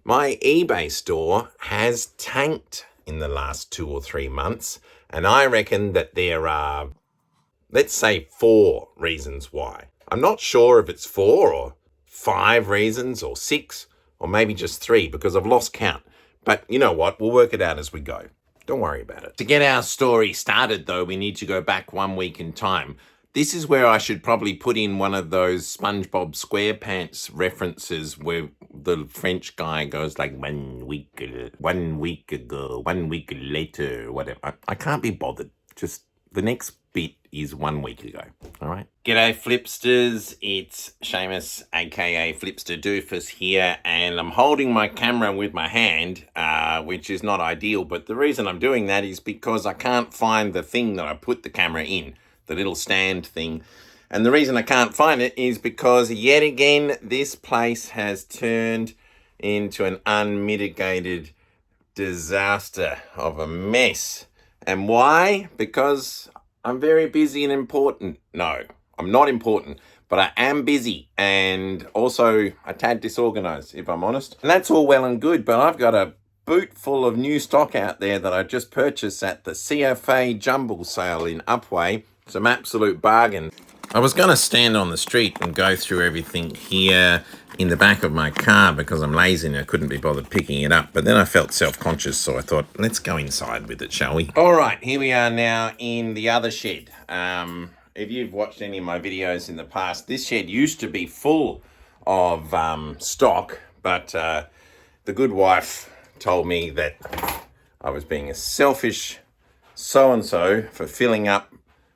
My eBay store has tanked in the last 2 or 3 months, and I reckon that there are, let's say, 4 reasons why. I'm not sure if it's 4 or 5 reasons or 6 or maybe just 3 because I've lost count. But you know what? We'll work it out as we go. Don't worry about it. To get our story started, though, we need to go back 1 week in time. This is where I should probably put in one of those SpongeBob SquarePants references where the French guy goes like 1 week ago, 1 week later, whatever. I can't be bothered. Just the next bit is 1 week ago. All right. G'day, Flipsters. It's Seamus, aka Flipster Doofus here, and I'm holding my camera with my hand, which is not ideal. But the reason I'm doing that is because I can't find the thing that I put the camera in, the little stand thing. And the reason I can't find it is because yet again, this place has turned into an unmitigated disaster of a mess. And why? Because I'm very busy and important. No, I'm not important, but I am busy and also a tad disorganized, if I'm honest. And that's all well and good, but I've got a boot full of new stock out there that I just purchased at the CFA Jumble sale in Upway. Some absolute bargain. I was going to stand on the street and go through everything here in the back of my car because I'm lazy and I couldn't be bothered picking it up. But then I felt self-conscious, so I thought, let's go inside with it, shall we? All right, here we are now in the other shed. If you've watched any of my videos in the past, this shed used to be full of stock, but the good wife told me that I was being a selfish so-and-so for filling up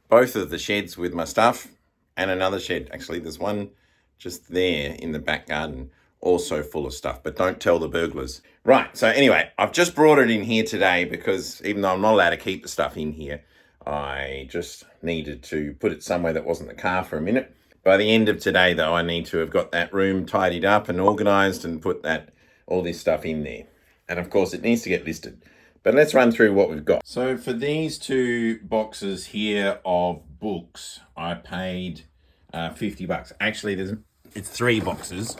both of the sheds with my stuff and another shed. Actually, there's one just there in the back garden, also full of stuff, but don't tell the burglars. Right, so anyway, I've just brought it in here today because even though I'm not allowed to keep the stuff in here, I just needed to put it somewhere that wasn't the car for a minute. By the end of today, though, I need to have got that room tidied up and organized and put all this stuff in there. And of course, it needs to get listed. But let's run through what we've got. So for these 2 boxes here of books, I paid $50. Actually, it's 3 boxes.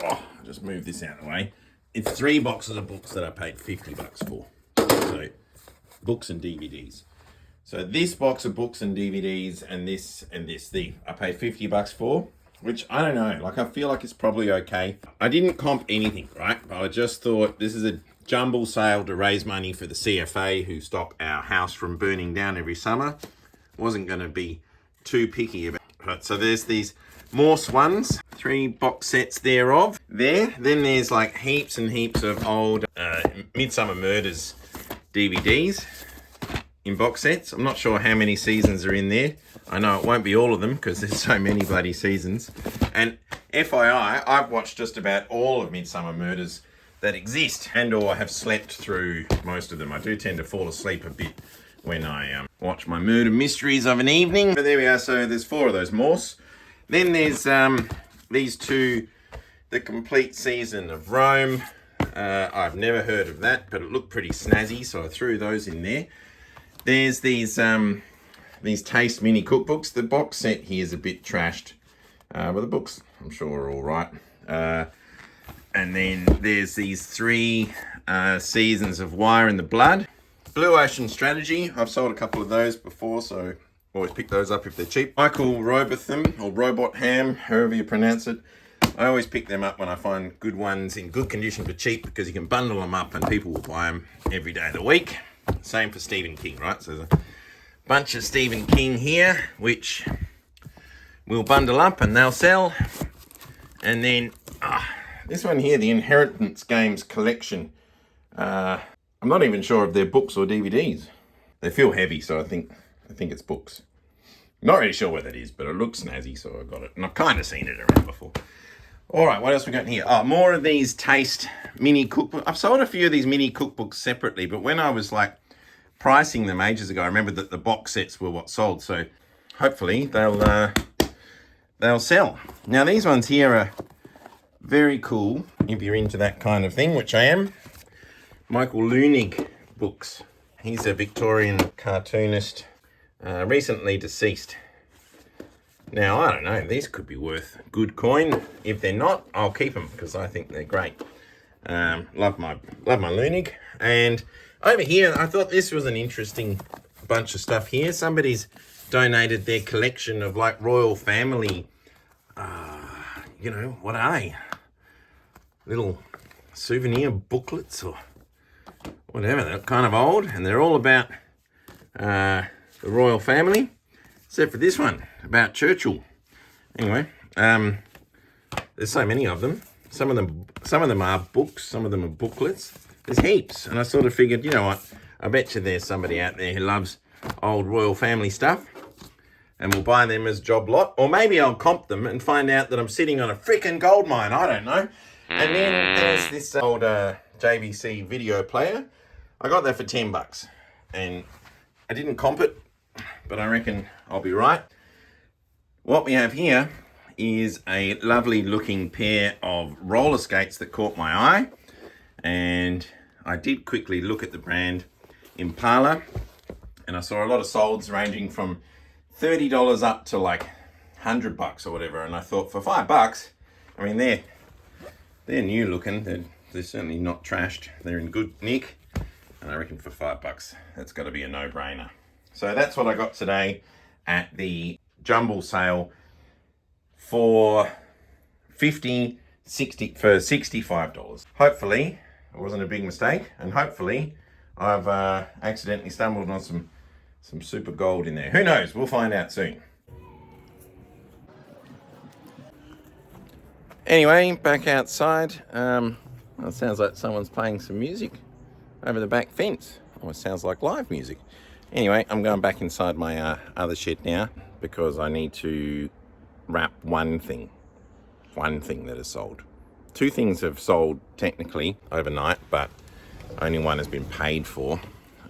Oh, I'll just move this out of the way. It's 3 boxes of books that I paid $50 for. So books and DVDs. So this box of books and DVDs and this I paid $50 for, which I don't know. Like, I feel like it's probably okay. I didn't comp anything, right? But I just thought this is a jumble sale to raise money for the CFA who stop our house from burning down every summer. Wasn't going to be too picky about it. Right, so there's these Morse ones, 3 box sets thereof there. Then there's like heaps and heaps of old Midsummer Murders DVDs in box sets. I'm not sure how many seasons are in there. I know it won't be all of them because there's so many bloody seasons. And FYI, I've watched just about all of Midsummer Murders that exist and or have slept through most of them. I do tend to fall asleep a bit when I watch my murder mysteries of an evening. But there we are. So there's 4 of those Morse. Then there's these 2, The Complete Season of Rome. I've never heard of that, but it looked pretty snazzy, so I threw those in there. There's these Taste mini cookbooks. The box set here is a bit trashed, but the books I'm sure are all right. And then there's these 3 seasons of Wire in the Blood. Blue Ocean Strategy. I've sold a couple of those before, so always pick those up if they're cheap. Michael Robotham, or Robotham, however you pronounce it. I always pick them up when I find good ones in good condition for cheap because you can bundle them up and people will buy them every day of the week. Same for Stephen King, right? So there's a bunch of Stephen King here, which we'll bundle up and they'll sell. And then this one here, the Inheritance Games Collection. I'm not even sure if they're books or DVDs. They feel heavy, so I think it's books. Not really sure what that is, but it looks snazzy, so I got it. And I've kind of seen it around before. All right, what else we got in here? Oh, more of these Taste mini cookbooks. I've sold a few of these mini cookbooks separately, but when I was like pricing them ages ago, I remember that the box sets were what sold. So hopefully they'll sell. Now these ones here are very cool if you're into that kind of thing, which I am. Michael Leunig books. He's a Victorian cartoonist, recently deceased. Now, I don't know, these could be worth good coin. If they're not, I'll keep them because I think they're great. Love my Lunig. And over here, I thought this was an interesting bunch of stuff here. Somebody's donated their collection of like royal family, what are they? Little souvenir booklets or whatever. They're kind of old, and they're all about the royal family, except for this one about Churchill. Anyway, there's so many of them. Some of them are books, some of them are booklets. There's heaps, and I sort of figured, you know what? I bet you there's somebody out there who loves old royal family stuff, and we'll buy them as job lot, or maybe I'll comp them and find out that I'm sitting on a freaking gold mine. I don't know. And then there's this old JVC video player. I got that for $10, and I didn't comp it, but I reckon I'll be right. What we have here is a lovely looking pair of roller skates that caught my eye, and I did quickly look at the brand Impala, and I saw a lot of solds ranging from $30 up to like $100 or whatever, and I thought for $5, I mean they're new looking, they're certainly not trashed, they're in good nick, and I reckon for $5 that's got to be a no-brainer. So that's what I got today at the jumble sale for $65. Hopefully it wasn't a big mistake, and hopefully I've accidentally stumbled on some super gold in there. Who knows? We'll find out soon. Anyway, back outside. It sounds like someone's playing some music over the back fence. Almost sounds like live music. Anyway, I'm going back inside my other shed now because I need to wrap one thing that has sold. Two things have sold technically overnight, but only one has been paid for,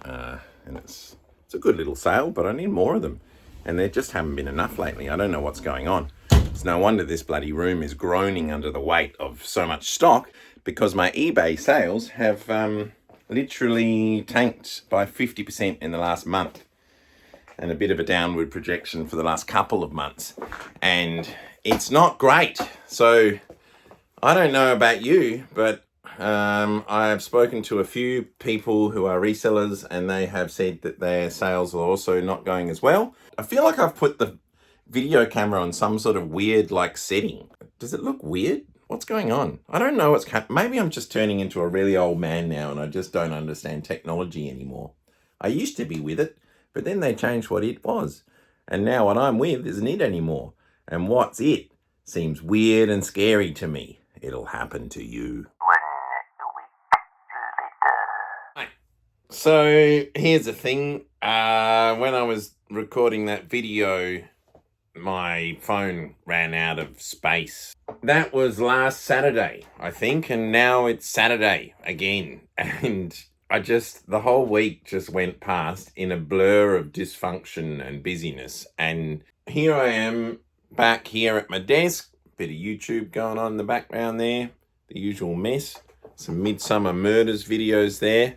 and it's a good little sale, but I need more of them, and there just haven't been enough lately. I don't know what's going on. It's no wonder this bloody room is groaning under the weight of so much stock, because my eBay sales have literally tanked by 50% in the last month, and a bit of a downward projection for the last couple of months, and it's not great. So I don't know about you, but I have spoken to a few people who are resellers, and they have said that their sales are also not going as well. I feel like I've put the video camera on some sort of weird like setting. Does it look weird? What's going on? I don't know maybe I'm just turning into a really old man now, and I just don't understand technology anymore. I used to be with it, but then they changed what it was, and now what I'm with isn't it anymore, and what's it seems weird and scary to me. It'll happen to you. So here's the thing. When I was recording that video, my phone ran out of space. That was last Saturday, I think, and now it's Saturday again. And the whole week just went past in a blur of dysfunction and busyness. And here I am back here at my desk. Bit of YouTube going on in the background there. The usual mess. Some Midsummer Murders videos there.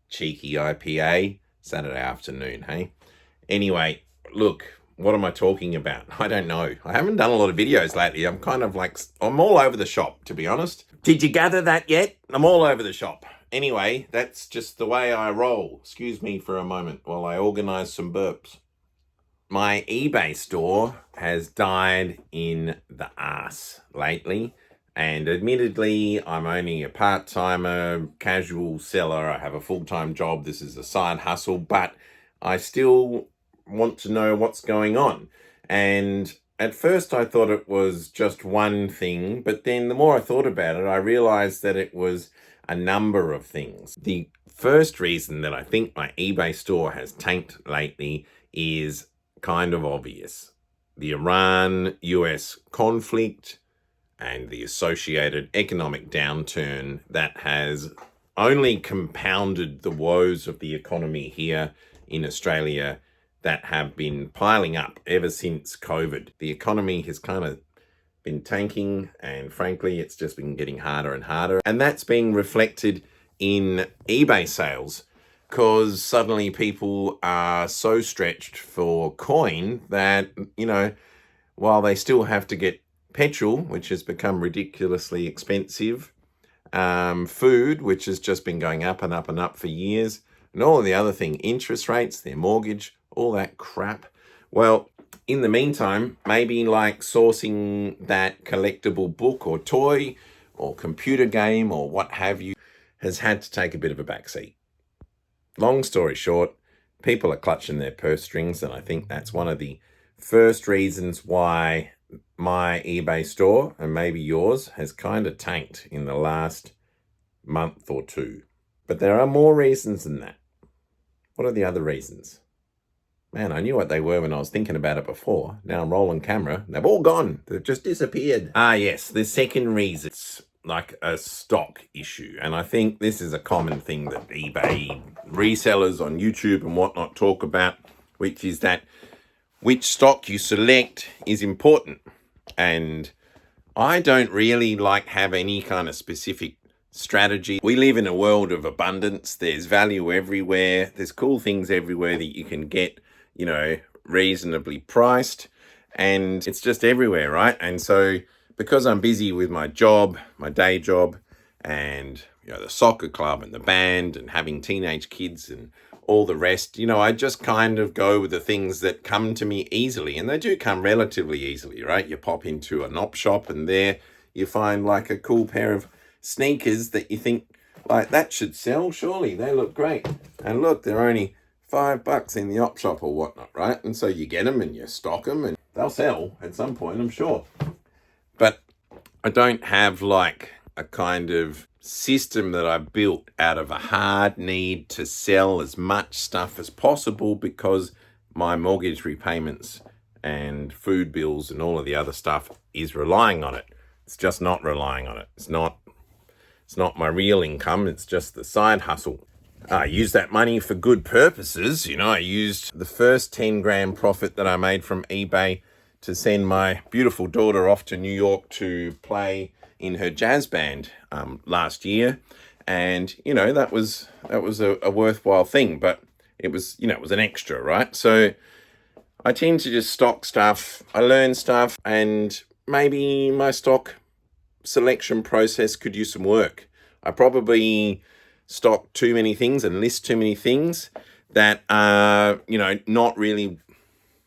Cheeky IPA. Saturday afternoon, hey? Anyway, look, what am I talking about? I don't know. I haven't done a lot of videos lately. I'm all over the shop, to be honest. Did you gather that yet? I'm all over the shop. Anyway, that's just the way I roll. Excuse me for a moment while I organize some burps. My eBay store has died in the arse lately, and admittedly, I'm only a part-timer, casual seller. I have a full-time job. This is a side hustle, but I still want to know what's going on. And at first I thought it was just one thing, but then the more I thought about it, I realized that it was a number of things. The first reason that I think my eBay store has tanked lately is kind of obvious. The Iran-US conflict and the associated economic downturn that has only compounded the woes of the economy here in Australia that have been piling up ever since COVID. The economy has kind of been tanking, and frankly, it's just been getting harder and harder. And that's being reflected in eBay sales, because suddenly people are so stretched for coin that, while they still have to get petrol, which has become ridiculously expensive, food, which has just been going up and up and up for years, and all of the other thing, interest rates, their mortgage, all that crap. Well, in the meantime, maybe like sourcing that collectible book or toy or computer game or what have you has had to take a bit of a backseat. Long story short, people are clutching their purse strings, and I think that's one of the first reasons why my eBay store, and maybe yours, has kind of tanked in the last month or two. But there are more reasons than that. What are the other reasons? Man, I knew what they were when I was thinking about it before. Now I'm rolling camera. They've all gone. They've just disappeared. Yes, the second reason, it's like a stock issue. And I think this is a common thing that eBay resellers on YouTube and whatnot talk about, which is that which stock you select is important. And I don't really have any kind of specific strategy. We live in a world of abundance. There's value everywhere. There's cool things everywhere that you can get, reasonably priced, and it's just everywhere, right? And so because I'm busy with my job, my day job, and the soccer club and the band and having teenage kids and all the rest, I just kind of go with the things that come to me easily, and they do come relatively easily, right? You pop into an op shop and there you find a cool pair of sneakers that you think that should sell, surely they look great, and look, they're only $5 in the op shop or whatnot, right? And so you get them and you stock them and they'll sell at some point, I'm sure. But I don't have a kind of system that I built out of a hard need to sell as much stuff as possible, because my mortgage repayments and food bills and all of the other stuff is relying on it. It's just not relying on it. It's not my real income. It's just the side hustle. I use that money for good purposes. I used the first 10 grand profit that I made from eBay to send my beautiful daughter off to New York to play in her jazz band last year. And, that was a worthwhile thing, but it was an extra, right? So I tend to just stock stuff. I learn stuff, and maybe my stock selection process could use some work. I probably stock too many things and list too many things that are, not really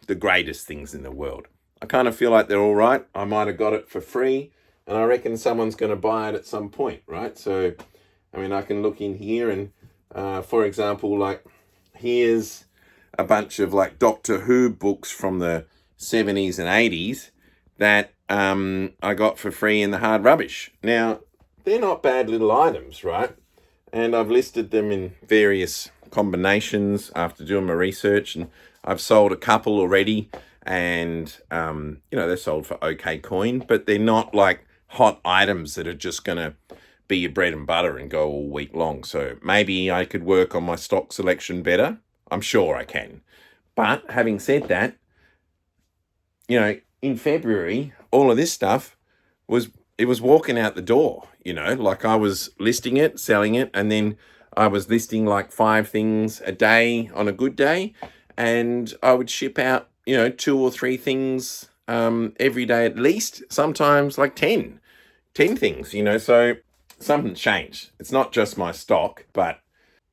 the greatest things in the world. I kind of feel like they're all right. I might have got it for free, and I reckon someone's going to buy it at some point, right? So, I can look in here and, for example, here's a bunch of Doctor Who books from the 70s and 80s that I got for free in the hard rubbish. Now, they're not bad little items, right? And I've listed them in various combinations after doing my research, and I've sold a couple already, and they're sold for okay coin, but they're not hot items that are just going to be your bread and butter and go all week long. So maybe I could work on my stock selection better. I'm sure I can. But having said that, in February, all of this stuff was walking out the door. I was listing it, selling it, and then I was listing 5 things a day on a good day, and I would ship out 2 or 3 things every day at least, sometimes 10 things, so something's changed. It's not just my stock, but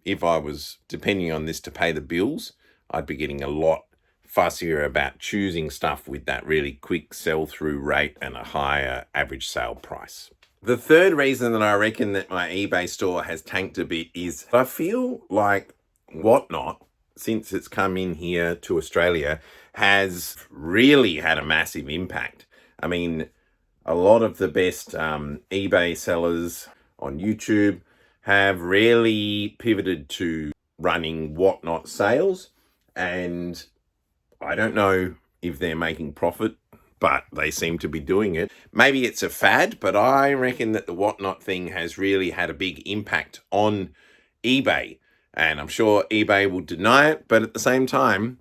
if I was depending on this to pay the bills, I'd be getting a lot fussier about choosing stuff with that really quick sell-through rate and a higher average sale price. The third reason that I reckon that my eBay store has tanked a bit is I feel like Whatnot, since it's come in here to Australia, has really had a massive impact. A lot of the best eBay sellers on YouTube have really pivoted to running Whatnot sales, and I don't know if they're making profit, but they seem to be doing it. Maybe it's a fad, but I reckon that the Whatnot thing has really had a big impact on eBay. And I'm sure eBay will deny it, but at the same time,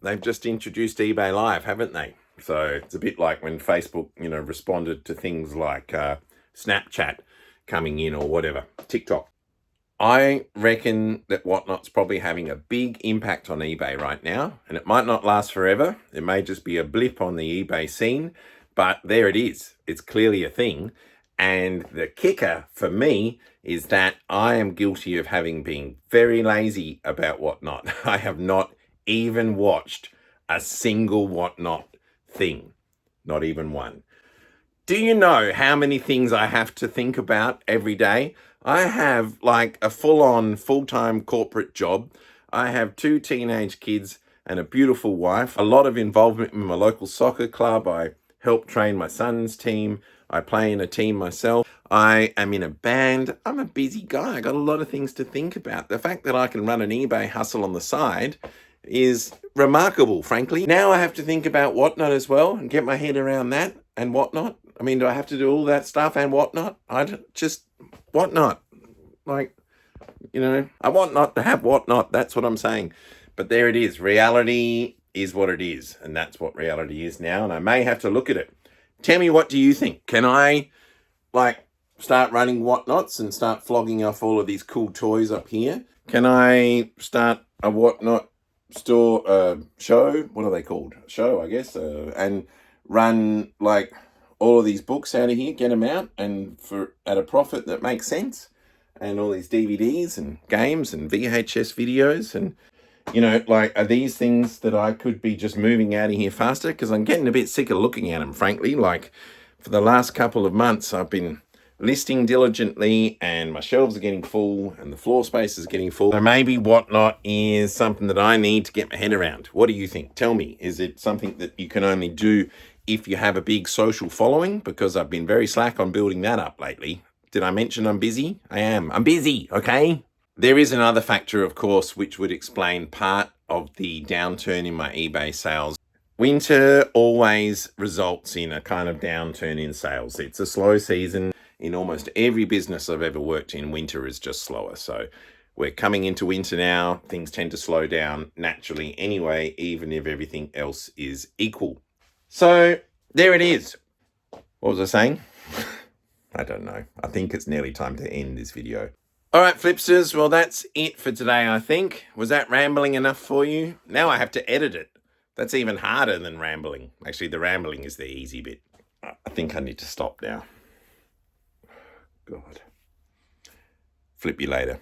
they've just introduced eBay Live, haven't they? So it's a bit like when Facebook, responded to things like Snapchat coming in or whatever, TikTok. I reckon that Whatnot's probably having a big impact on eBay right now, and it might not last forever. It may just be a blip on the eBay scene, but there it is. It's clearly a thing, And the kicker for me is that I am guilty of having been very lazy about Whatnot. I have not even watched a single Whatnot thing, not even one. Do you know how many things I have to think about every day? I have like a full-on, full-time corporate job. I have 2 teenage kids and a beautiful wife, a lot of involvement in my local soccer club. I help train my son's team. I play in a team myself. I am in a band. I'm a busy guy. I got a lot of things to think about. The fact that I can run an eBay hustle on the side is remarkable, frankly. Now I have to think about Whatnot as well and get my head around that and Whatnot. I mean, do I have to do all that stuff and Whatnot? Whatnot. Like, I want not to have Whatnot. That's what I'm saying. But there it is. Reality is what it is. And that's what reality is now. And I may have to look at it. Tell me, what do you think? Can I, start running Whatnots and start flogging off all of these cool toys up here? Can I start a Whatnot store show? What are they called? Show, I guess. And run, all of these books out of here, get them out, and at a profit that makes sense? And all these DVDs and games and VHS videos and, are these things that I could be just moving out of here faster? Because I'm getting a bit sick of looking at them, frankly. For the last couple of months, I've been listing diligently and my shelves are getting full and the floor space is getting full. So maybe Whatnot is something that I need to get my head around. What do you think? Tell me, is it something that you can only do if you have a big social following? Because I've been very slack on building that up lately. Did I mention I'm busy? I am. I'm busy, okay? There is another factor, of course, which would explain part of the downturn in my eBay sales. Winter always results in a kind of downturn in sales. It's a slow season. In almost every business I've ever worked in, winter is just slower. So we're coming into winter now. Things tend to slow down naturally anyway, even if everything else is equal. So there it is. What was I saying? I don't know. I think it's nearly time to end this video. All right, Flipsters. Well, that's it for today, I think. Was that rambling enough for you? Now I have to edit it. That's even harder than rambling. Actually, the rambling is the easy bit. I think I need to stop now. God. Flip you later.